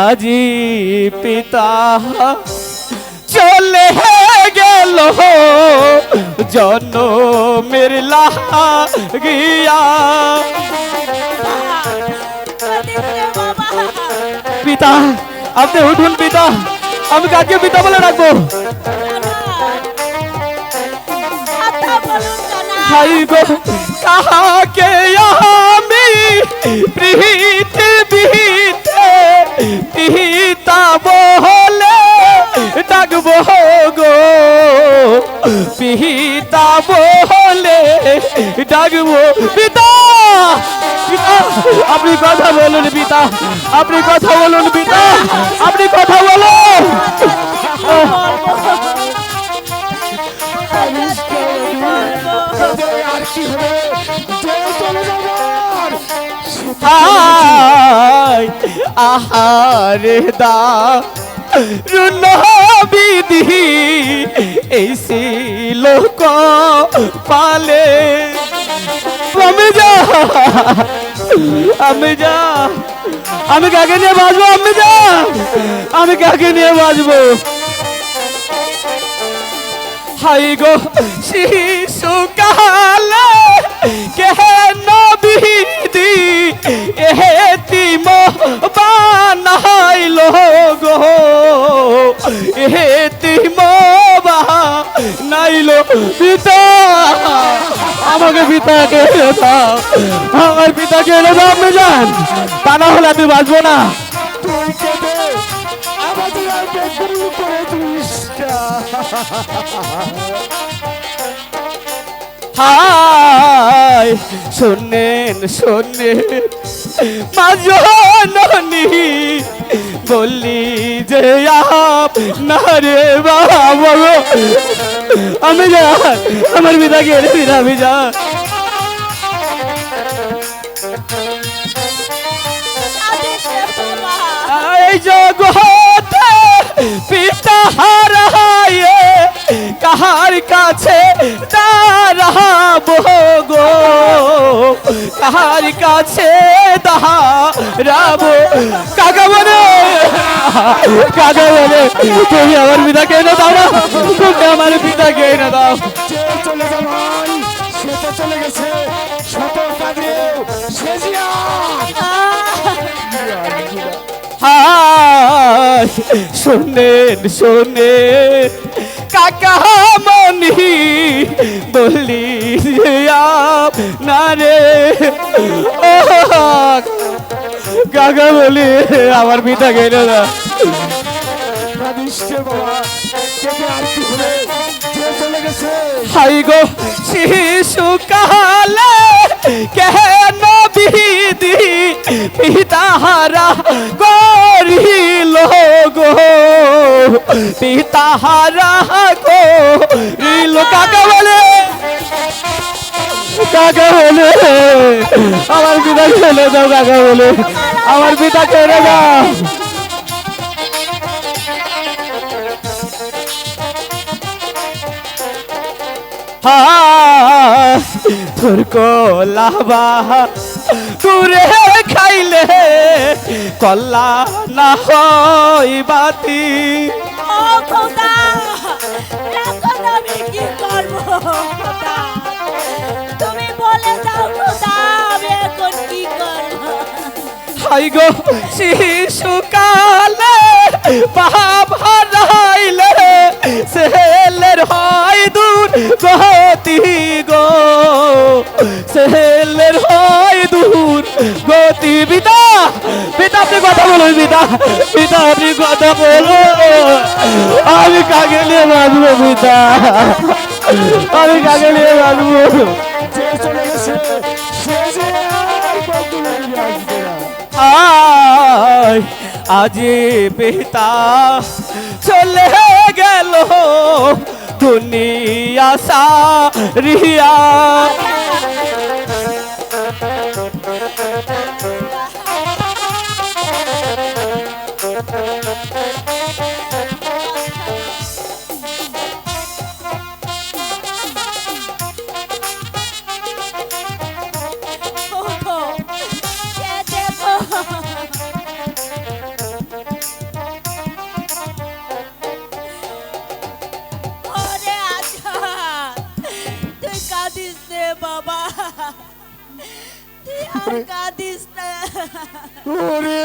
আজি পিতা চলে গেল জন্মের লাগিয়া। পিতা আপনি উঠুন পিতা, আমি কাকে পিতা বলে রাখবো? হাই গো কাহাকে আমি পৃথিবীতে পিতা বলে ডাকবো গো, পিতা বলে ডাকবো। পিতা পিতা আপনি কথা বলুন পিতা, আপনি কথা বলুন পিতা, আপনি কথা বলুন। আহারে দা বিধি এই লোক পালে। আমি যা আমি যা আমি কাকে নিয়ে বাঁচবো? আমি যা আমি কাকে নিয়ে বাঁচবো? হাই গো শিশু কালে কেন বিধি এতিম বানাইল গো, এতিম বানাইল। পিতা আমাকে পিতাকে এনে দাও, আমার পিতাকে এনে দাও। আপনি যান, তা না হলে আমি বাঁচবো না। হাই শোনেন শোনেন মা জননী বললি যে না রে বাবা, আমি যা আমার পিতাকে এনে দিন। আমি যা এই জগতে পিতা হারায়ে কাহার কাছে দাঁড়াবো গো, কাহার কাছে দাঁড়াবো? কাকা বলে কাকা বলে তুমি আমার পিতাকে এনে দাও না, তুমি আমার পিতাকে এনে দাও। চলে যা ভাই, সে তো চলে গেছে। শত কাঁদে সেজিয়া শোনেন শোনেন কাকা মনি বলি না রে কাকা বলি আমার পিতাকে এনে দাও। হাই গো শিশু কালে কেন বিধি পিতাহারা করিল গো, পিতাহারা করিল। কাকা বলে কাকা বলে আমার পিতাকে এনে দাও, কাকা বলে আমার পিতাকে এনে দাও। তোর কলাবা তুরে খাইলে কল্লা না হয় বাতি। তুমি বলে দাও খোদা, আমি এখন কি করবো? হাই গো শিশু কালে পাপ হারাইলে সেলের হয় দূর গতি গো, সেলের হয় দূর গতি। পিতা পিতা আপনি কথা বলুন, পিতা পিতা আপনি কথা বলুন। আমি কাকে নিয়ে বাঁচবো পিতা, আমি কাকে নিয়ে বাঁচবো? আজ পিতা চলে গেল দুনিয়া সারিয়া। বাবা তুই আর কাঁদিস না ওরে